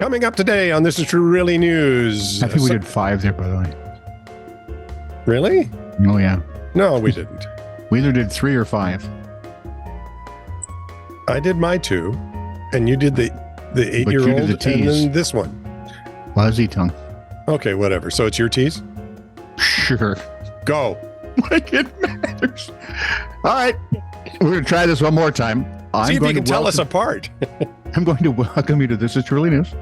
Coming up today on This Is True Really News. I think we did 5 there, by the way. Really? Oh, yeah. No, we didn't. We either did 3 or 5. I did my 2, and you did the 8-year-old, the and tease. then this one. Fuzzy tongue. Okay, whatever. So it's your tease? Sure. Go. Like it matters. All right. We're going to try this one more time. See if you can tell us apart. I'm going to welcome you to This Is Truly News.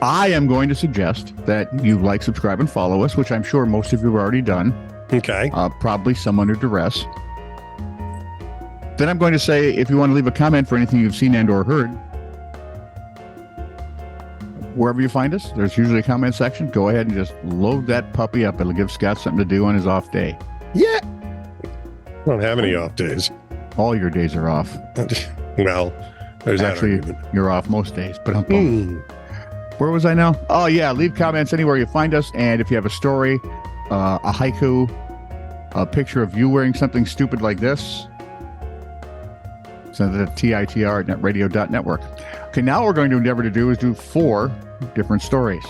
I am going to suggest that you like, subscribe, and follow us, which I'm sure most of you have already done. Okay. Probably some under duress. Then I'm going to say, if you want to leave a comment for anything you've seen and or heard, wherever you find us, there's usually a comment section. Go ahead and just load that puppy up. It'll give Scott something to do on his off day. Yeah. I don't have any off days. All your days are off. Well, there's Actually, that argument. You're off most days. But where was I now? Oh, yeah. Leave comments anywhere you find us. And if you have a story, a haiku, a picture of you wearing something stupid like this, send it to titr@netradio.network. Okay, now what we're going to endeavor to do is do 4 different stories.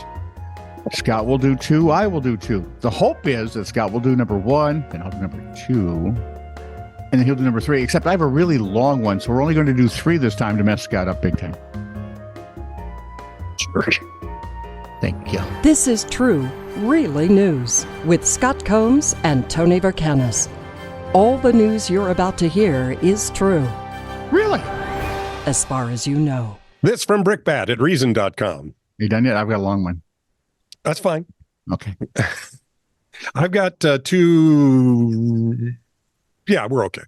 Scott will do 2. I will do 2. The hope is that Scott will do number 1, then I'll do number 2, and then he'll do number 3, except I have a really long one, so we're only going to do 3 this time to mess Scott up big time. Sure. Thank you. This is True, Really News with Scott Combs and Tony Vercanis. All the news you're about to hear is true, Really? as far as you know. This from Brickbat at Reason.com. You done yet? I've got a long one. That's fine. Okay. I've got 2. Yeah, we're okay.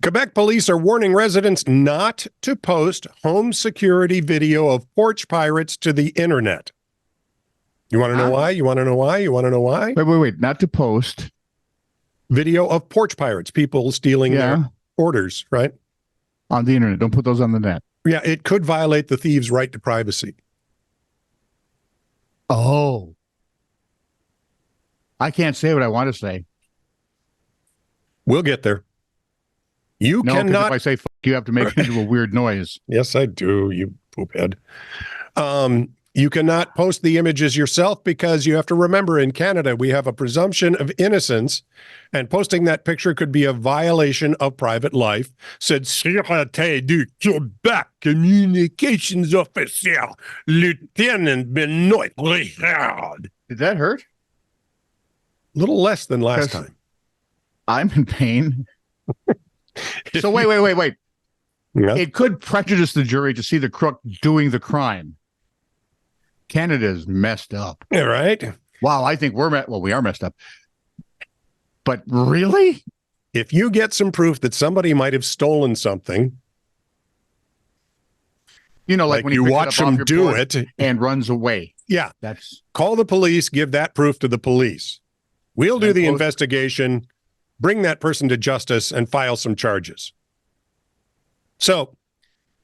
Quebec police are warning residents not to post home security video of porch pirates to the internet. You want to know why? You want to know why? You want to know why? Wait. Not to post. Video of porch pirates, people stealing their orders, right? On the internet. Don't put those on the net. Yeah, it could violate the thieves' right to privacy. Oh. I can't say what I want to say. We'll get there. You No, 'cause cannot. if I say fuck, you have to make it into a weird noise. Yes, I do, you poophead. You cannot post the images yourself because you have to remember in Canada, we have a presumption of innocence, and posting that picture could be a violation of private life, said Sûreté du Québec Communications Officer, Lieutenant Benoit Richard. Did that hurt? A little less than last time. I'm in pain. So wait. Yeah. It could prejudice the jury to see the crook doing the crime. Canada's messed up. Yeah, right? Wow, I think we are messed up. But really? If you get some proof that somebody might have stolen something, you know, like when you he watch them do it and runs away. Yeah. That's call the police, give that proof to the police. We'll do the investigation, bring that person to justice, and file some charges. So,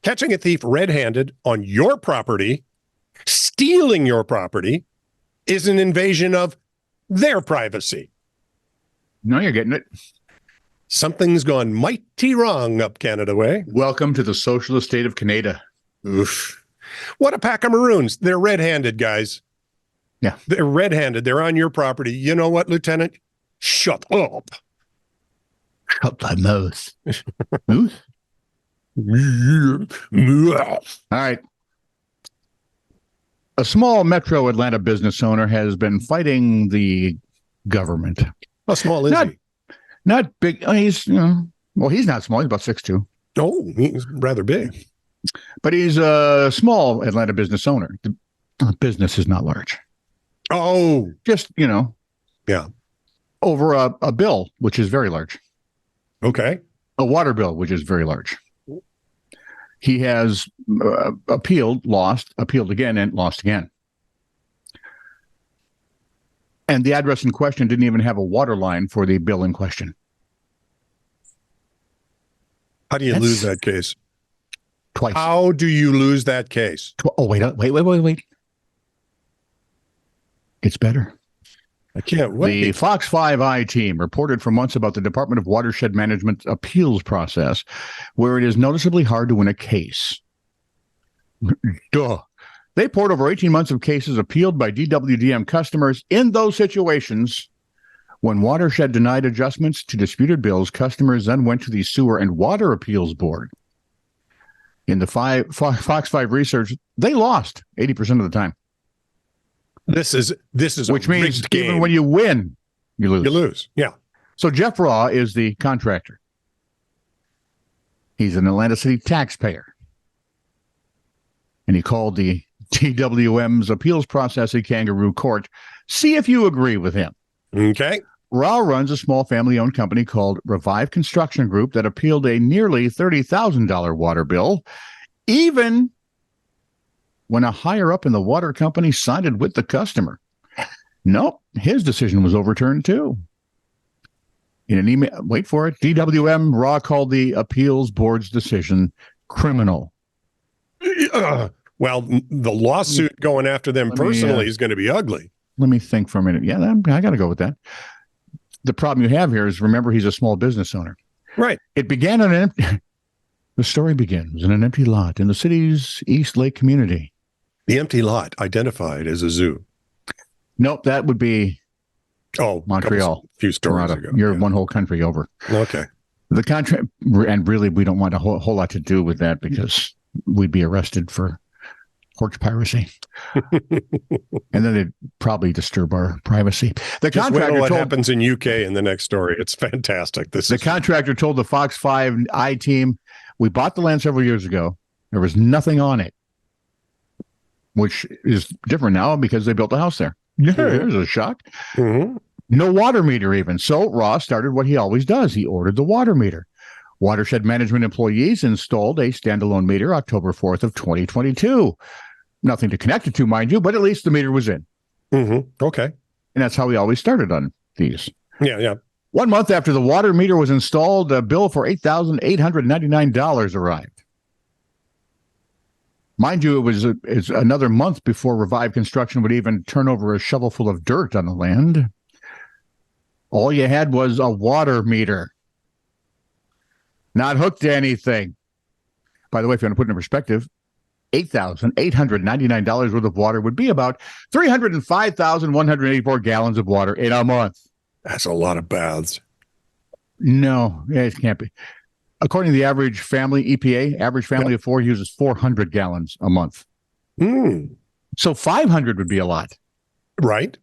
catching a thief red-handed on your property, stealing your property, is an invasion of their privacy. No, you're getting it. Something's gone mighty wrong up Canada way. Welcome to the socialist state of Canada. Oof. What a pack of maroons. They're red-handed, guys. Yeah. They're red-handed. They're on your property. You know what, Lieutenant? Shut up. Shut thy mouth. Mouth? All right. A small metro Atlanta business owner has been fighting the government. How small is he? Not big. He's he's not small. He's about 6'2". Oh, he's rather big. But he's a small Atlanta business owner. The business is not large. Oh. Just, Yeah. over a bill, which is very large. Okay. A water bill, which is very large. He has appealed, lost, appealed again, and lost again. And the address in question didn't even have a water line for the bill in question. How do you lose that case? Twice. How do you lose that case? Wait. It's better. I can't wait. The Fox 5i team reported for months about the Department of Watershed Management appeals process, where it is noticeably hard to win a case. Duh. They poured over 18 months of cases appealed by DWDM customers. In those situations, when Watershed denied adjustments to disputed bills, customers then went to the Sewer and Water Appeals Board. In the Fox 5 research, they lost 80% of the time. This is Which a means rigged game. even when you win, you lose. You lose. Yeah. So Jeff Raw is the contractor. He's an Atlanta City taxpayer. And he called the TWM's appeals process a kangaroo court. See if you agree with him. Okay. Raw runs a small family-owned company called Revive Construction Group that appealed a nearly $30,000 water bill, even when a higher-up in the water company sided with the customer. Nope, his decision was overturned too. In an email, wait for it, DWM Raw called the appeals board's decision criminal. Well, the lawsuit going after them personally is going to be ugly. Let me think for a minute. Yeah, I got to go with that. The problem you have here is, remember, he's a small business owner. Right. It began on the story begins in an empty lot in the city's East Lake community. The empty lot identified as a zoo. Nope, that would be Montreal. A few stories Toronto. ago. You're one whole country over. Okay. The contract, and really, we don't want a whole lot to do with that because we'd be arrested for porch piracy. And then it'd probably disturb our privacy. The Just contractor wait till what told, happens in UK in the next story. It's fantastic. the contractor told the Fox 5 I team, we bought the land several years ago. There was nothing on it, which is different now because they built a house there. Yeah, here's a shock. Mm-hmm. No water meter even. So Ross started what he always does. He ordered the water meter. Watershed management employees installed a standalone meter October 4th of 2022. Nothing to connect it to, mind you, but at least the meter was in. Mm-hmm. Okay. And that's how we always started on these. Yeah. 1 month after the water meter was installed, a bill for $8,899 arrived. Mind you, it's another month before Revive Construction would even turn over a shovel full of dirt on the land. All you had was a water meter. Not hooked to anything. By the way, if you want to put it in perspective, $8,899 worth of water would be about 305,184 gallons of water in a month. That's a lot of baths. No, it can't be. According to the average family, EPA, average family of four uses 400 gallons a month. So 500 would be a lot. Right.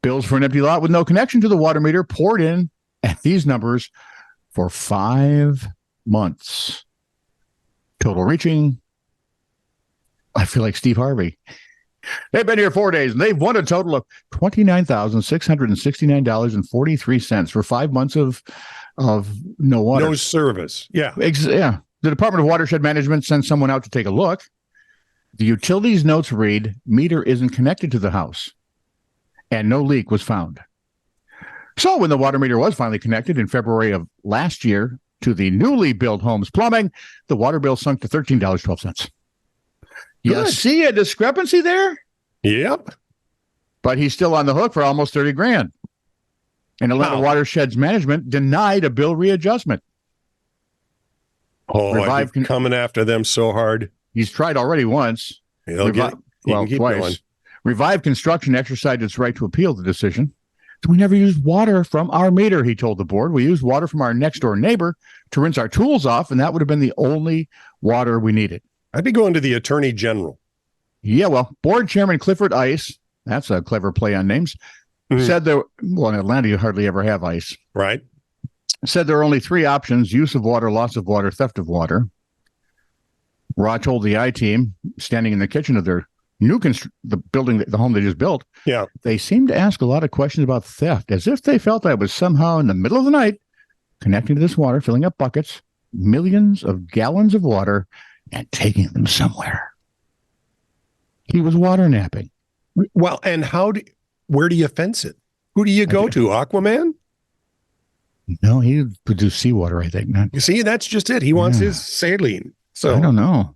Bills for an empty lot with no connection to the water meter poured in at these numbers for 5 months. Total reaching, I feel like Steve Harvey. They've been here 4 days, and they've won a total of $29,669.43 for 5 months of no water. No service. Yeah. Yeah. The Department of Watershed Management sent someone out to take a look. The utilities notes read, meter isn't connected to the house, and no leak was found. So when the water meter was finally connected in February of last year to the newly built home's plumbing, the water bill sunk to $13.12. You see a discrepancy there? Yep. But he's still on the hook for almost $30,000. And Atlanta Watershed's management denied a bill readjustment. Oh, I've been coming after them so hard. He's tried already once. Twice. Going. Revive Construction exercised its right to appeal the decision. So we never used water from our meter, he told the board. We used water from our next door neighbor to rinse our tools off, and that would have been the only water we needed. I'd be going to the Attorney General. Yeah, well, board chairman Clifford Ice, that's a clever play on names, said in Atlanta, you hardly ever have ice. Right. Said there are only 3 options: use of water, loss of water, theft of water. Raw told the I-team, standing in the kitchen of their the building, the home they just built, they seemed to ask a lot of questions about theft, as if they felt I was somehow in the middle of the night connecting to this water, filling up buckets, millions of gallons of water, and taking them somewhere. He was water napping. Well, and where do you fence it? Who do you go to? Aquaman? No, he would do seawater, I think. You see, that's just it. He wants his saline. So I don't know.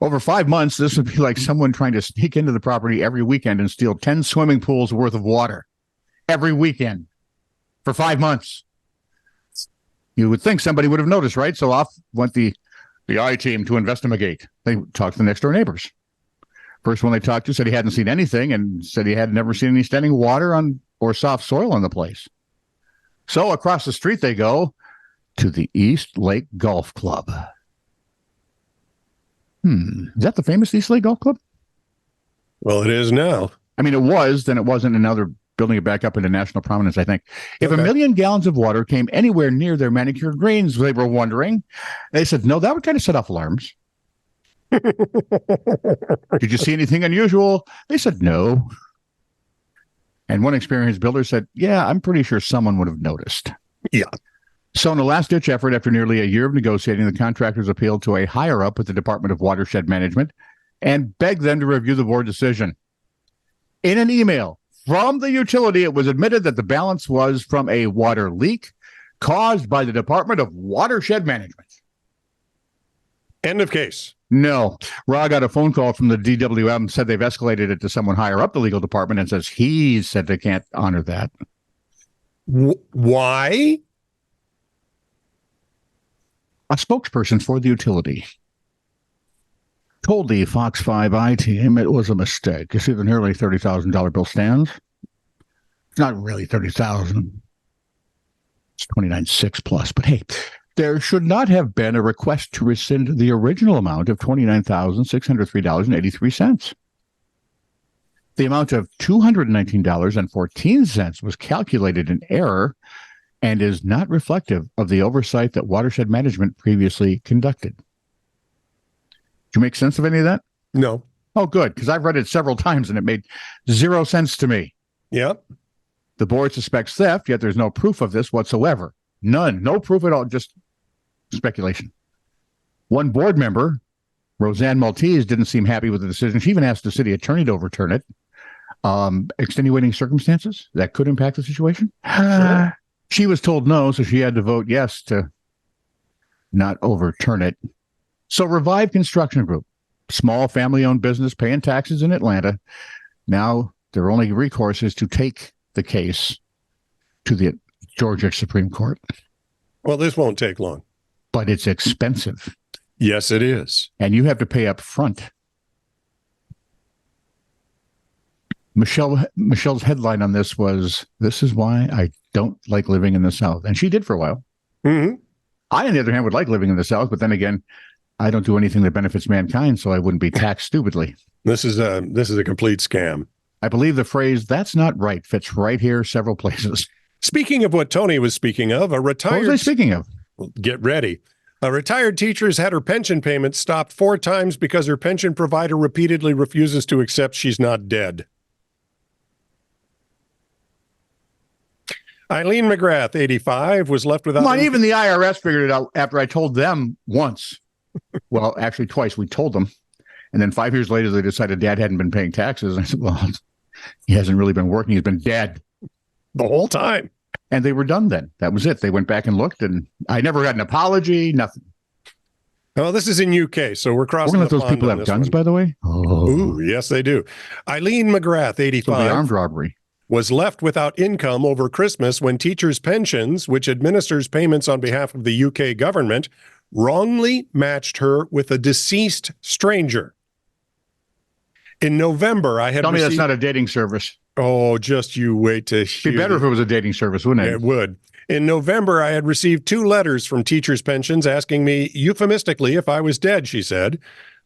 Over 5 months, this would be like someone trying to sneak into the property every weekend and steal 10 swimming pools worth of water every weekend for 5 months. You would think somebody would have noticed, right? So off went the I-team to investigate. They talked to the next door neighbors. First one they talked to said he hadn't seen anything and said he had never seen any standing water on or soft soil on the place. So across the street they go to the East Lake Golf Club. Is that the famous East Lake Golf Club? Well, it is now. I mean, it was, then it wasn't, and now they're building it back up into national prominence, I think. If Okay. 1 million gallons of water came anywhere near their manicured greens, they were wondering. They said, no, that would kind of set off alarms. Did you see anything unusual? They said, no. And one experienced builder said, yeah, I'm pretty sure someone would have noticed. Yeah. So in a last-ditch effort, after nearly a year of negotiating, the contractors appealed to a higher-up at the Department of Watershed Management and begged them to review the board decision. In an email from the utility, it was admitted that the balance was from a water leak caused by the Department of Watershed Management. End of case. No. Ra got a phone call from the DWM, said they've escalated it to someone higher up the legal department, and says he said they can't honor that. Why? A spokesperson for the utility told the Fox 5i team it was a mistake. You see the nearly $30,000 bill stands? It's not really $30,000. It's $29,600 plus. But hey, there should not have been a request to rescind the original amount of $29,603.83. The amount of $219.14 was calculated in error and is not reflective of the oversight that Watershed Management previously conducted. Did you make sense of any of that? No. Oh, good, because I've read it several times and it made zero sense to me. Yep. The board suspects theft, yet there's no proof of this whatsoever. None. No proof at all, just speculation. One board member, Roseanne Maltese, didn't seem happy with the decision. She even asked the city attorney to overturn it. Extenuating circumstances that could impact the situation? Sure. She was told no, so she had to vote yes to not overturn it. So Revive Construction Group, small family-owned business paying taxes in Atlanta. Now their only recourse is to take the case to the Georgia Supreme Court. Well, this won't take long. But it's expensive. Yes, it is. And you have to pay up front. Michelle's headline on this was, "This is why I don't like living in the South." And she did for a while. Mm-hmm. I, on the other hand, would like living in the South, but then again, I don't do anything that benefits mankind, so I wouldn't be taxed stupidly. This is a complete scam. I believe the phrase, "that's not right," fits right here several places. Speaking of what Tony was speaking of, a What retired... was I speaking of? Get ready. A retired teacher's had her pension payment stopped 4 times because her pension provider repeatedly refuses to accept she's not dead. Eileen McGrath, 85, was left without... Come on, even the IRS figured it out after I told them once. Well, actually twice. We told them. And then 5 years later, they decided Dad hadn't been paying taxes. I said, well, he hasn't really been working. He's been dead the whole time. And they were done then. That was it. They went back and looked, and I never got an apology, nothing. Oh, this is in UK, so we're We're crossing going to the let those pond people on have this guns, one. by the way? Oh. Ooh, yes, they do. Eileen McGrath, So 85, the armed robbery. was left without income over Christmas when teachers' pensions, which administers payments on behalf of the UK government, wrongly matched her with a deceased stranger. In November, I had Tell me received... that's not a dating service. Oh, just you wait to hear. It'd be better if it was a dating service, wouldn't it? It would. In November, I had received 2 letters from teachers' pensions asking me euphemistically if I was dead, she said.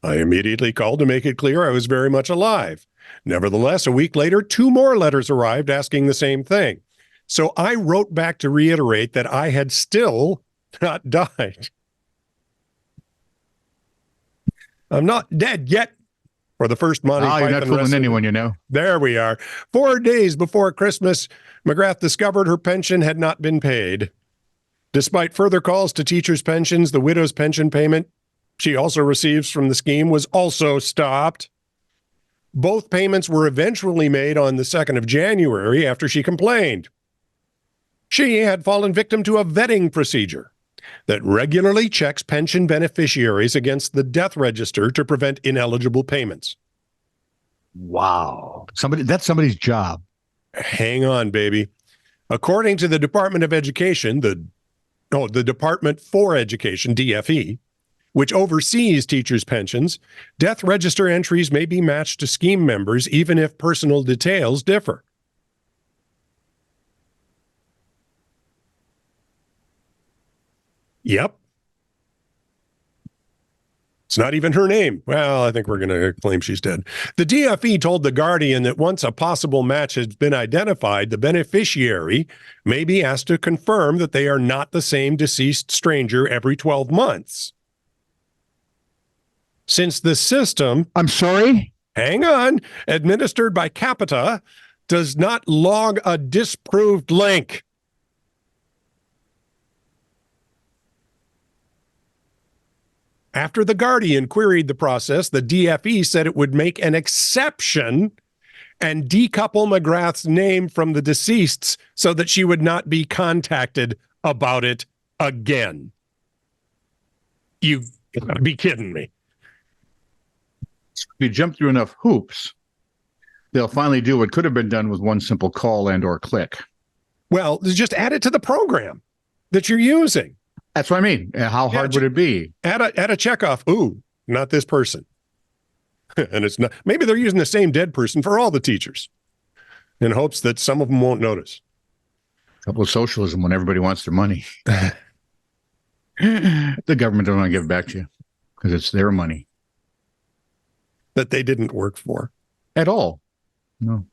I immediately called to make it clear I was very much alive. Nevertheless, a week later, 2 more letters arrived asking the same thing. So I wrote back to reiterate that I had still not died. I'm not dead yet. For the first Monty you're Python not fooling recipe. anyone, you know. There we are. 4 days before Christmas, McGrath discovered her pension had not been paid. Despite further calls to teachers' pensions, the widow's pension payment she also receives from the scheme was also stopped. Both payments were eventually made on the 2nd of January after she complained. She had fallen victim to a vetting procedure that regularly checks pension beneficiaries against the death register to prevent ineligible payments. Wow. That's somebody's job. Hang on, baby. According to the Department of Education, the Department for Education, DFE, which oversees teachers' pensions, death register entries may be matched to scheme members even if personal details differ. Yep. It's not even her name. Well, I think we're going to claim she's dead. The DFE told The Guardian that once a possible match has been identified, the beneficiary may be asked to confirm that they are not the same deceased stranger every 12 months. Since the system, I'm sorry? hang on, administered by Capita, does not log a disproved link. After The Guardian queried the process, the DFE said it would make an exception and decouple McGrath's name from the deceased's so that she would not be contacted about it again. You gotta be kidding me. If you jump through enough hoops, they'll finally do what could have been done with one simple call and or click. Well, just add it to the program that you're using. That's what I mean. How hard would it be? Add a checkoff. Ooh, not this person. And it's not. Maybe they're using the same dead person for all the teachers in hopes that some of them won't notice. A couple of socialism when everybody wants their money. The government don't want to give it back to you because it's their money. That they didn't work for. At all. No.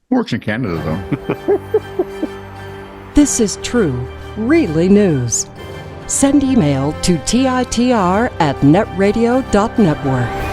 Works in Canada, though. This is true, really news. Send email to TITR@netradio.network.